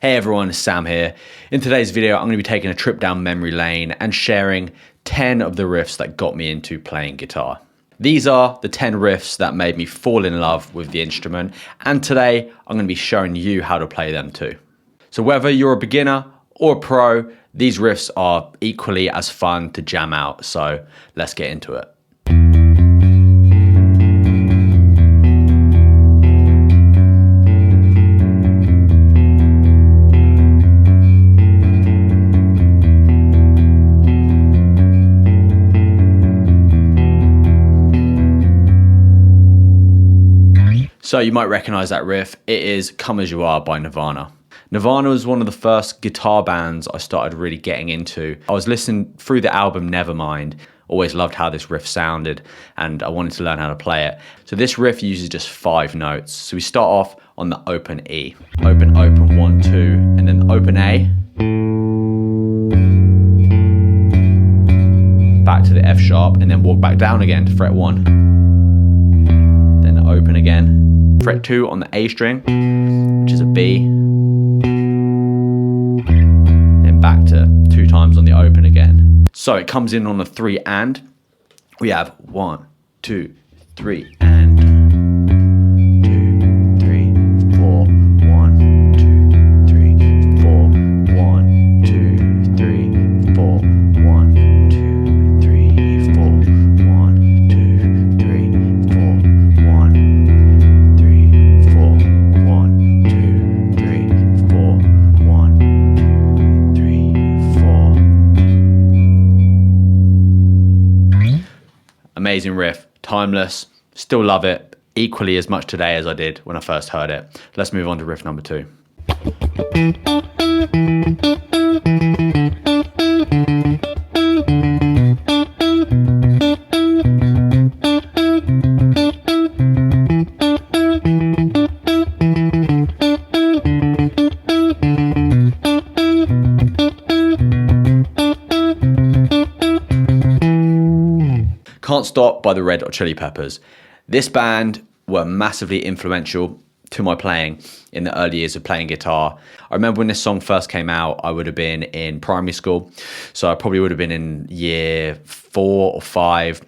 Hey everyone, it's Sam here. In today's video, I'm going to be taking a trip down memory lane and sharing 10 of the riffs that got me into playing guitar. These are the 10 riffs that made me fall in love with the instrument, and today I'm going to be showing you how to play them too. So whether you're a beginner or a pro, these riffs are equally as fun to jam out, so let's get into it. So you might recognize that riff. It is Come As You Are by Nirvana. Nirvana was one of the first guitar bands I started really getting into. I was listening through the album Nevermind, always loved how this riff sounded, and I wanted to learn how to play it. So this riff uses just 5 notes. So we start off on the open E. Open, 1, 2, and then open A. Back to the F sharp, and then walk back down again to fret 1. Then open again. Fret 2 on the A string, which is a B. Then back to 2 times on the open again. So it comes in on the 3 and. We have 1, 2, 3 and. 2, 3, 4. 1, 2, 3, 4. 1, 2, 3, 4. 1, 2, 3, 4. 1, 2, 3, 4. 1, 3, 4. 1, 2, 3, 4. 1, 2, 3, 4. Amazing riff, timeless, still love it, equally as much today as I did when I first heard it. Let's move on to riff number 2. Can't Stop by the Red Hot Chili Peppers. This band were massively influential to my playing in the early years of playing guitar. I remember when this song first came out, I would have been in primary school. So I probably would have been in year 4 or 5,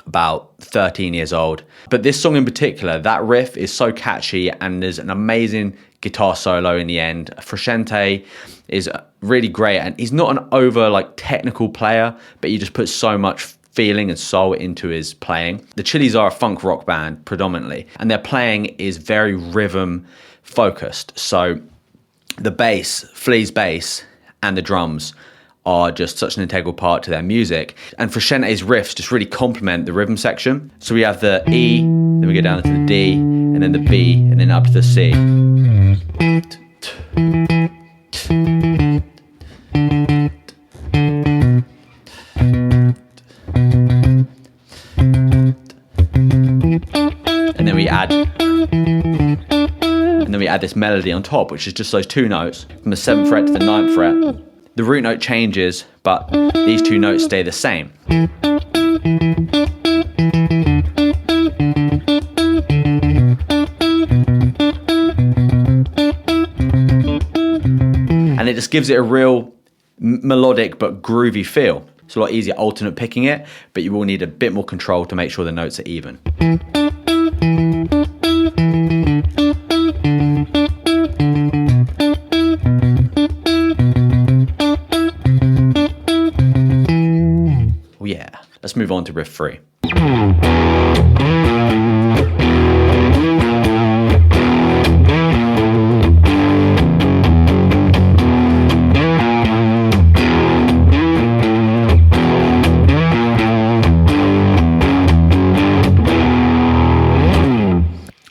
about 13 years old. But this song in particular, that riff is so catchy, and there's an amazing guitar solo in the end. Frusciante is really great, and he's not an over technical player, but he just puts so much feeling and soul into his playing. The Chili's are a funk rock band predominantly, and their playing is very rhythm focused. So the bass, Flea's bass, and the drums are just such an integral part to their music. And Frusciante's riffs just really complement the rhythm section. So we have the E, then we go down to the D, and then the B, and then up to the C. And then we add this melody on top, which is just those 2 notes from the 7th fret to the 9th fret. The root note changes, but these 2 notes stay the same. And it just gives it a real melodic but groovy feel. It's a lot easier alternate picking it, but you will need a bit more control to make sure the notes are even. Oh yeah, let's move on to riff 3.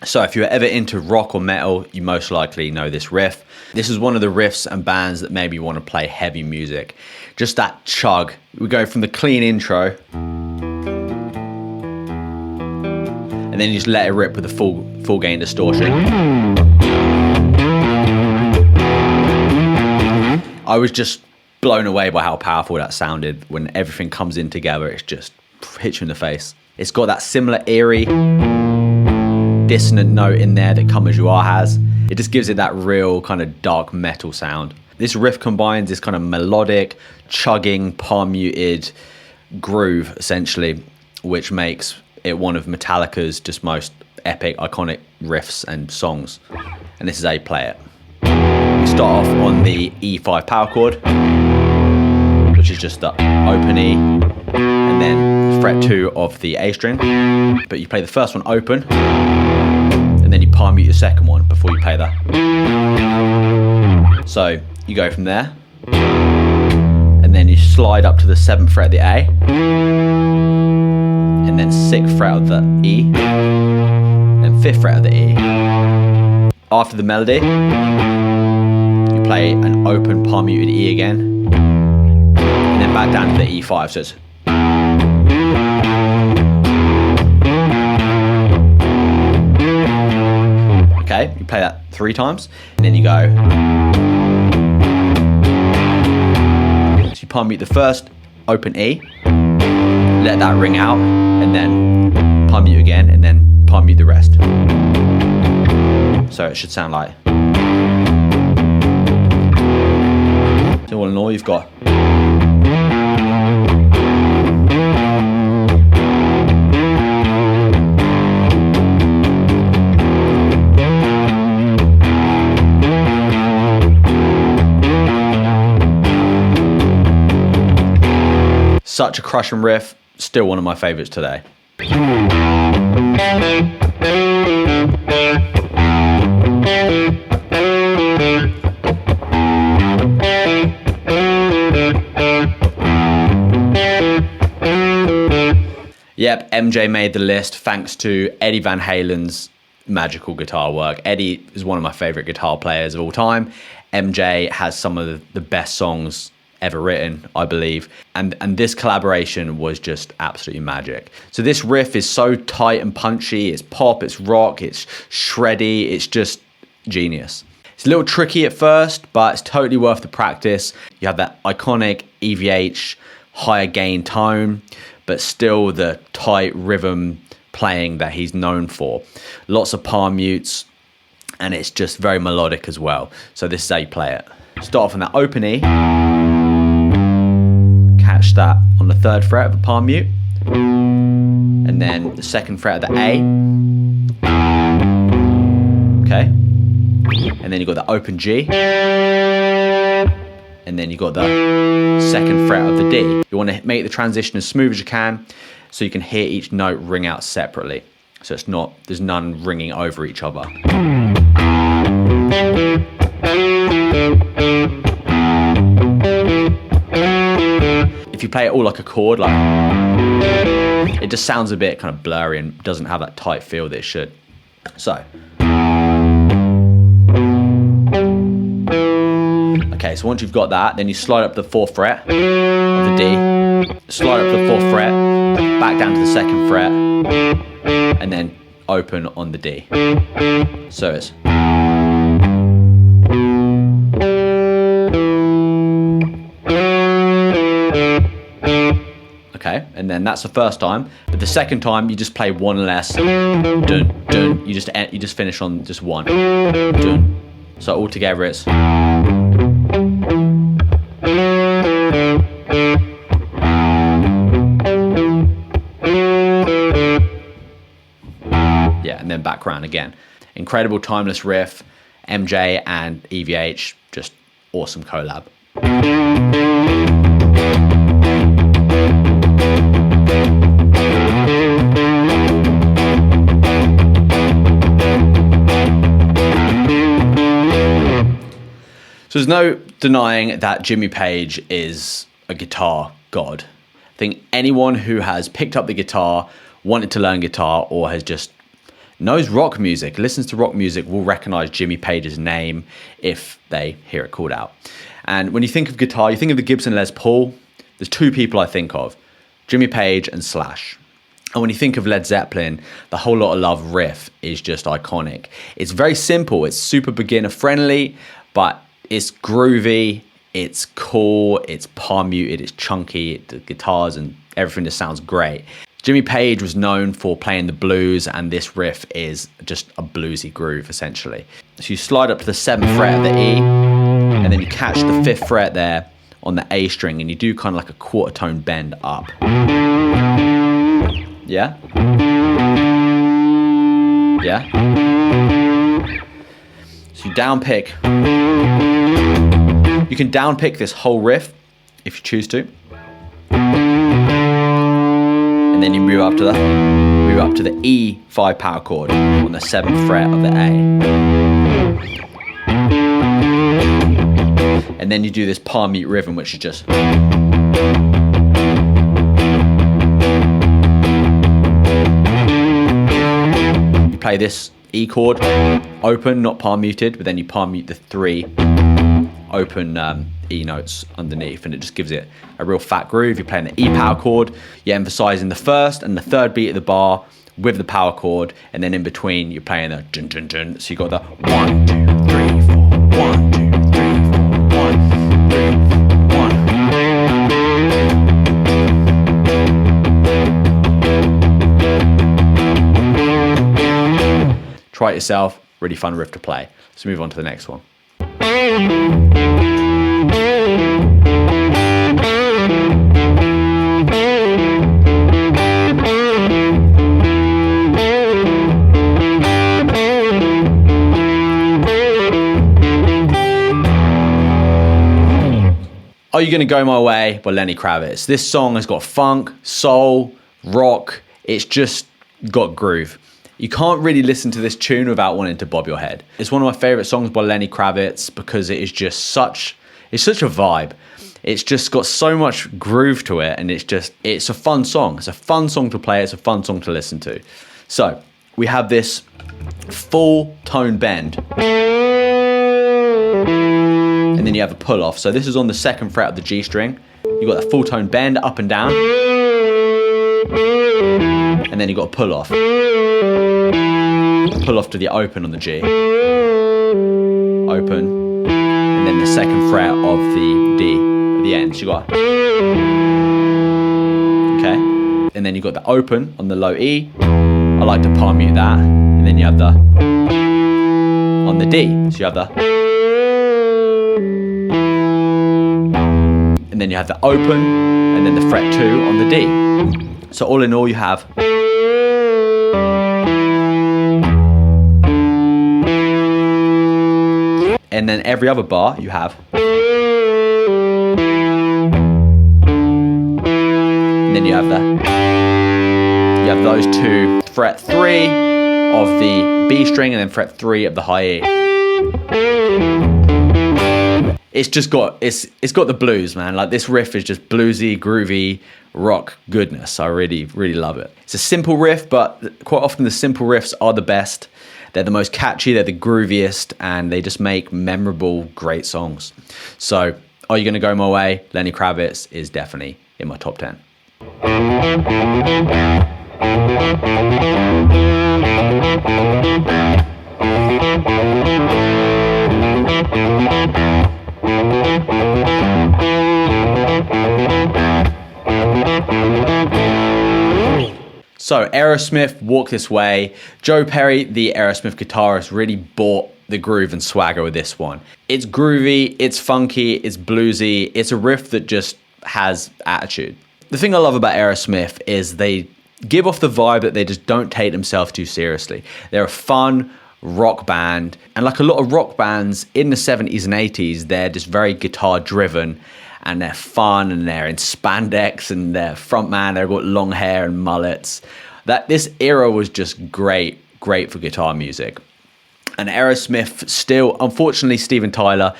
So if you're ever into rock or metal, you most likely know this riff. This is one of the riffs and bands that made me want to play heavy music. Just that chug. We go from the clean intro, and then you just let it rip with the full gain distortion. I was just blown away by how powerful that sounded when everything comes in together. It just hits you in the face. It's got that similar eerie dissonant note in there that Come As You Are has, It just gives it that real kind of dark metal sound. This riff combines this kind of melodic, chugging, palm muted groove, essentially, which makes it one of Metallica's just most epic, iconic riffs and songs. And this is how you play it. We start off on the E5 power chord, which is just the open E, and then fret 2 of the A string. But you play the first one open, and then you palm mute your second one before you play that. So you go from there, and then you slide up to the 7th fret of the A, and then 6th fret of the E, then 5th fret of the E. After the melody, you play an open palm muted E again, and then back down to the E5. So it's okay, you play that 3 times, and then you go. So you palm mute the first open E, let that ring out, and then palm mute again, and then palm mute the rest. So it should sound like. So all in all, you've got. Such a crushing riff, still one of my favourites today. Yep, MJ made the list thanks to Eddie Van Halen's magical guitar work. Eddie is one of my favourite guitar players of all time. MJ has some of the best songs ever written, I believe. And this collaboration was just absolutely magic. So this riff is so tight and punchy. It's pop, it's rock, it's shreddy. It's just genius. It's a little tricky at first, but it's totally worth the practice. You have that iconic EVH higher gain tone, but still the tight rhythm playing that he's known for. Lots of palm mutes, and it's just very melodic as well. So this is how you play it. Start off on that open E, catch that on the 3rd fret of a palm mute, and then the 2nd fret of the A, okay, and then you've got the open G, and then you've got the 2nd fret of the D. You want to make the transition as smooth as you can, so you can hear each note ring out separately. So it's not, there's none ringing over each other. If you play it all like a chord, like, it just sounds a bit kind of blurry and doesn't have that tight feel that it should. So. Okay, so once you've got that, then you slide up the 4th fret of the D, slide up to the 4th fret, back down to the 2nd fret, and then open on the D. So it's. Okay, and then that's the first time. But the second time, you just play one less. Dun, dun. You just finish on just one. Dun. So altogether, it's. Yeah, and then back around again. Incredible timeless riff. MJ and EVH, just awesome collab. So there's no denying that Jimmy Page is a guitar god. I think anyone who has picked up the guitar, wanted to learn guitar, or has just knows rock music, listens to rock music, will recognize Jimmy Page's name if they hear it called out. And when you think of guitar, you think of the Gibson Les Paul. There's 2 people I think of, Jimmy Page and Slash. And when you think of Led Zeppelin, the Whole Lotta Love riff is just iconic. It's very simple, it's super beginner friendly, but it's groovy, it's cool, it's palm muted, it's chunky, the guitars and everything just sounds great. Jimmy Page was known for playing the blues, and this riff is just a bluesy groove, essentially. So you slide up to the 7th fret of the E, and then you catch the 5th fret there on the A string, and you do kind of like a quarter tone bend up. Yeah? Yeah? So you down pick. You can down pick this whole riff if you choose to. And then you move up to the E5 power chord on the 7th fret of the A. And then you do this palm mute rhythm, which is just. You play this E chord open, not palm muted, but then you palm mute the 3 open E notes underneath, and it just gives it a real fat groove. You're playing the E power chord, you're emphasizing the 1st and the 3rd beat of the bar with the power chord, and then in between you're playing the dun dun dun. So you got the 1, 2, 3, 4, 1, 2, 3, 4, 1, 3, 1. Try it yourself, really fun riff to play. Let's move on to the next one. Are You Gonna Go My Way by Lenny Kravitz. This song has got funk, soul, rock. It's just got groove. You can't really listen to this tune without wanting to bob your head. It's one of my favorite songs by Lenny Kravitz because it is just such a vibe. It's just got so much groove to it, and it's a fun song. It's a fun song to play. It's a fun song to listen to. So we have this full tone bend. And then you have a pull off. So this is on the 2nd fret of the G string. You got that full tone bend up and down. And then you got a pull off. Pull off to the open on the G. Open. And then the 2nd fret of the D at the end. So you got. Okay. And then you got the open on the low E. I like to palm mute that. And then you have the on the D. So you have the. And then you have the open, and then the fret 2 on the D. So all in all you have. And then every other bar you have. And then you have those 2, fret 3 of the B string, and then fret 3 of the high E. It's just got it's got the blues, man. Like, this riff is just bluesy, groovy rock goodness. I really love it. It's a simple riff, but quite often the simple riffs are the best. They're the most catchy, they're the grooviest, and they just make memorable, great songs. So Are You Gonna Go My Way, Lenny Kravitz, is definitely in my top 10. So Aerosmith, Walk This Way. Joe Perry, the Aerosmith guitarist, really bought the groove and swagger with this one. It's groovy, it's funky, it's bluesy. It's a riff that just has attitude. The thing I love about Aerosmith is they give off the vibe that they just don't take themselves too seriously. They're a fun rock band, and like a lot of rock bands in the 70s and 80s, they're just very guitar driven, and they're fun, and they're in spandex, and their front man, they've got long hair and mullets. This era was just great for guitar music. And Aerosmith still, unfortunately, Steven Tyler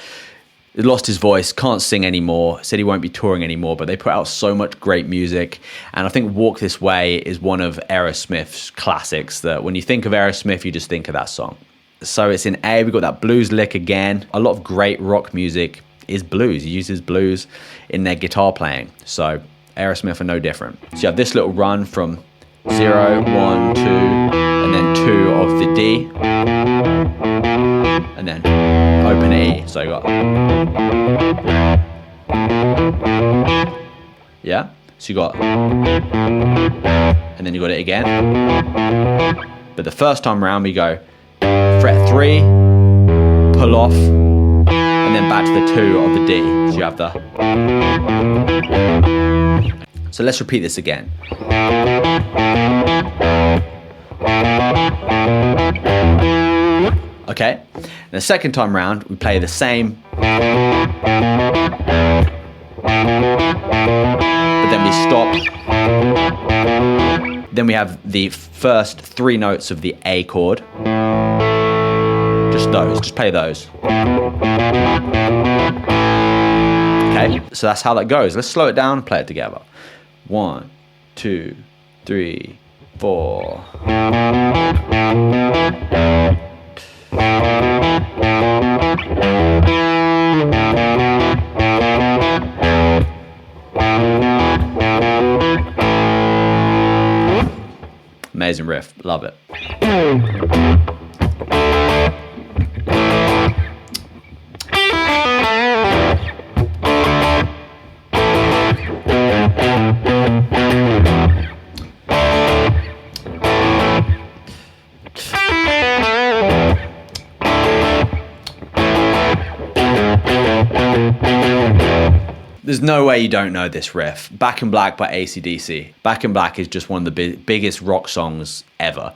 lost his voice, can't sing anymore, said he won't be touring anymore, but they put out so much great music. And I think Walk This Way is one of Aerosmith's classics that when you think of Aerosmith, you just think of that song. So it's in A, we've got that blues lick again. A lot of great rock music is blues. He uses blues in their guitar playing. So Aerosmith are no different. So you have this little run from 0, 1, 2, and then 2 of the D, and then open E. So you got, yeah. So you got, and then you got it again. But the first time around we go fret 3, pull off, and then back to the 2 of the D. So you have the... So let's repeat this again. Okay, and the second time round, we play the same, but then we stop. Then we have the first 3 notes of the A chord. Just those, just play those. Okay, so that's how that goes. Let's slow it down and play it together. 1, 2, 3, 4. Amazing riff, love it. There's no way you don't know this riff. Back in Black by AC/DC. Back in Black is just one of the biggest rock songs ever.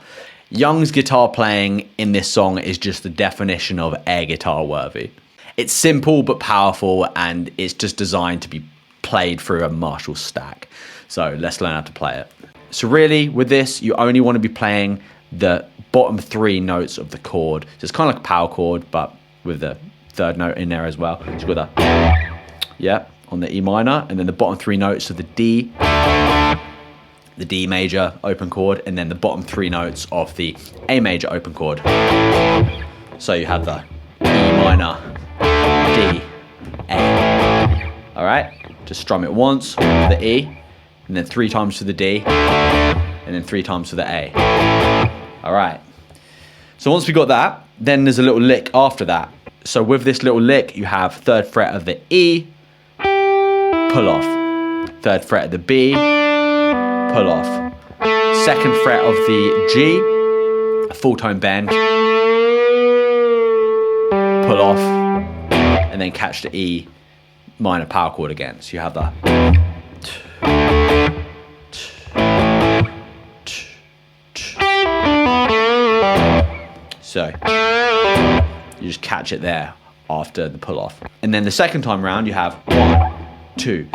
Young's guitar playing in this song is just the definition of air guitar worthy. It's simple but powerful, and it's just designed to be played through a Marshall stack. So let's learn how to play it. So really, with this, you only want to be playing the bottom 3 notes of the chord. So it's kind of like a power chord, but with the 3rd note in there as well. So you've got the, yeah, on the E minor, and then the bottom 3 notes of the D major open chord, and then the bottom 3 notes of the A major open chord. So you have the E minor, D, A. All right, just strum it once for the E, and then 3 times for the D, and then 3 times for the A. All right. So once we got that, then there's a little lick after that. So with this little lick, you have 3rd fret of the E, pull off. 3rd fret of the B, pull off. 2nd fret of the G, a full tone bend, pull off, and then catch the E minor power chord again. So you have the... So you just catch it there after the pull off. And then the second time round, you have 1, 2, 3,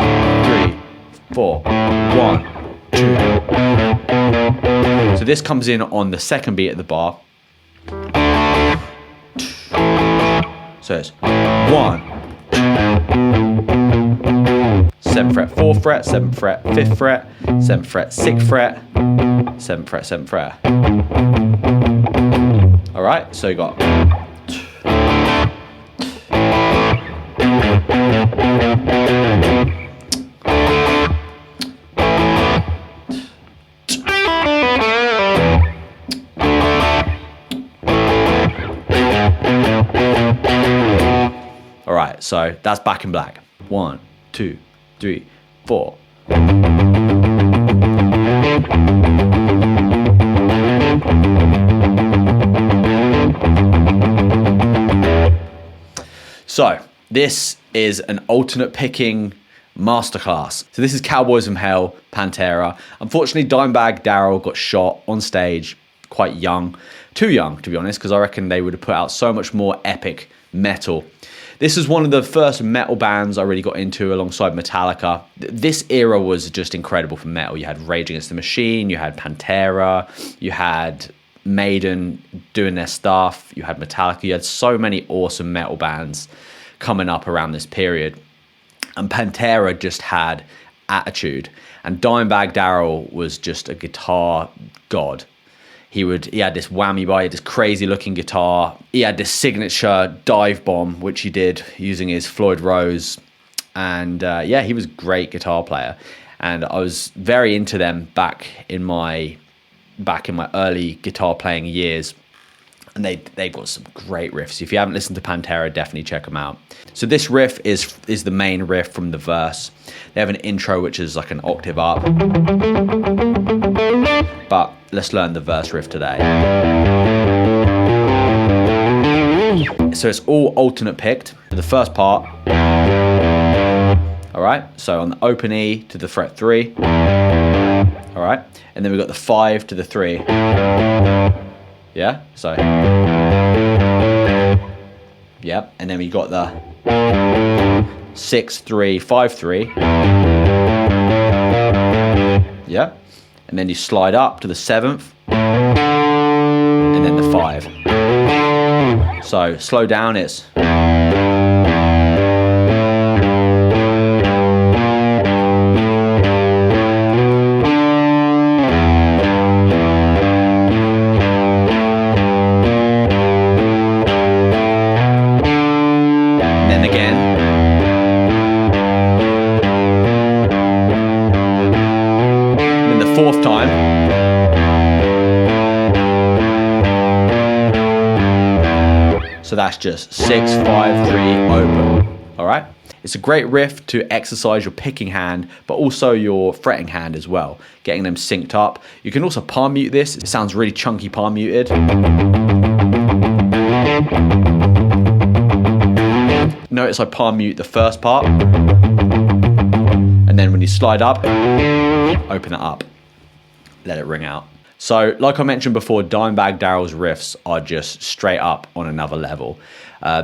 4, 1, 2. So this comes in on the 2nd beat of the bar. So it's 1, 7th fret, 4th fret, 7th fret, 5th fret, 7th fret, 6th fret, 7th fret, 7th fret. All right, so you got... All right, so that's Back in Black. 1, 2, 3, 4. So this is an alternate picking masterclass. So this is Cowboys from Hell, Pantera. Unfortunately, Dimebag Darrell got shot on stage quite young. Too young, to be honest, because I reckon they would have put out so much more epic metal. This is one of the first metal bands I really got into alongside Metallica. This era was just incredible for metal. You had Rage Against the Machine, you had Pantera, you had Maiden doing their stuff, you had Metallica, you had so many awesome metal bands coming up around this period. And Pantera just had attitude. And Dimebag Darrell was just a guitar god. He had this whammy bar, he had this crazy looking guitar. He had this signature dive bomb, which he did using his Floyd Rose. And yeah, he was a great guitar player. And I was very into them back in my early guitar playing years. And they've got some great riffs. If you haven't listened to Pantera, definitely check them out. So this riff is the main riff from the verse. They have an intro which is like an octave up. But let's learn the verse riff today. So it's all alternate picked. The first part, all right? So on the open E to the fret 3, all right? And then we've got the 5 to the 3. Yeah, so. Yep, and then we got the 6, 3, 5, 3. Yep, and then you slide up to the 7th, and then the 5. So slow down, it's. Fourth time. So that's just 6, 5, 3, open. All right. It's a great riff to exercise your picking hand, but also your fretting hand as well, getting them synced up. You can also palm mute this. It sounds really chunky palm muted. Notice I palm mute the first part, and then when you slide up, open it up. Let it ring out. So like I mentioned before, Dimebag Darrell's riffs are just straight up on another level.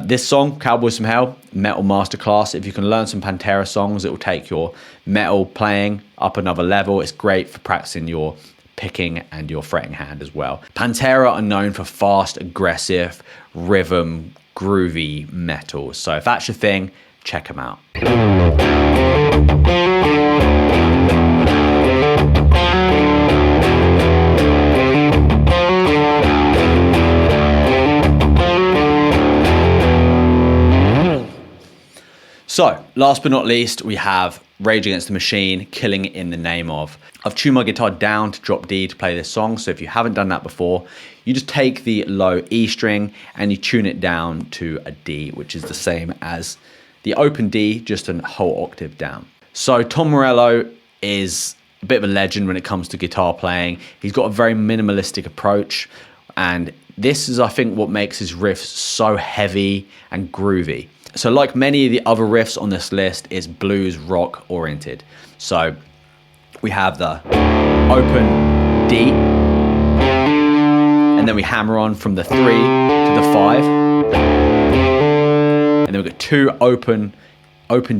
This song, Cowboys from Hell, metal masterclass. If you can learn some Pantera songs, it will take your metal playing up another level. It's great for practicing your picking and your fretting hand as well. Pantera are known for fast, aggressive, rhythm, groovy metal. So if that's your thing, check them out. So, last but not least, we have Rage Against the Machine, Killing in the Name Of. I've tuned my guitar down to drop D to play this song, so if you haven't done that before, you just take the low E string and you tune it down to a D, which is the same as the open D, just a whole octave down. So, Tom Morello is a bit of a legend when it comes to guitar playing. He's got a very minimalistic approach, and this is, I think, what makes his riffs so heavy and groovy. So like many of the other riffs on this list, it's blues rock oriented. So we have the open D, and then we hammer on from the 3 to the 5, and then we've got 2 open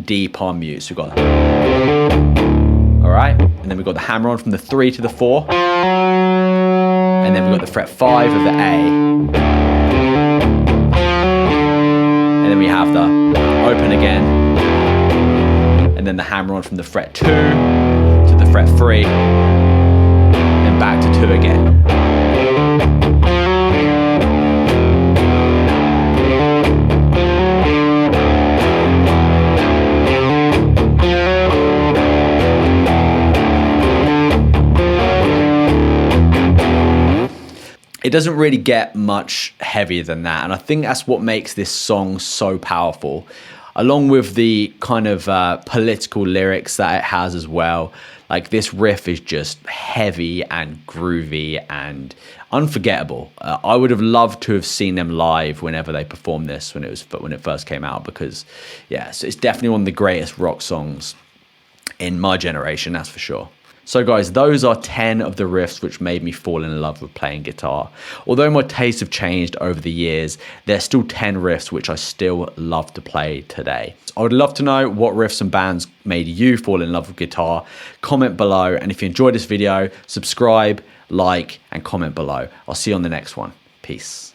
D palm mutes. We've got, all right, and then we've got the hammer on from the 3 to the 4, and then we've got the fret 5 of the A. And then we have the open again, and then the hammer on from the fret 2 to the fret 3, and back to 2 again. It doesn't really get much heavier than that, and I think that's what makes this song so powerful, along with the kind of political lyrics that it has as well. Like, this riff is just heavy and groovy and unforgettable. I would have loved to have seen them live whenever they performed this when it first came out, because yeah, so it's definitely one of the greatest rock songs in my generation, that's for sure. So guys, those are 10 of the riffs which made me fall in love with playing guitar. Although my tastes have changed over the years, there's still 10 riffs which I still love to play today. I would love to know what riffs and bands made you fall in love with guitar. Comment below, and if you enjoyed this video, subscribe, like, and comment below. I'll see you on the next one. Peace.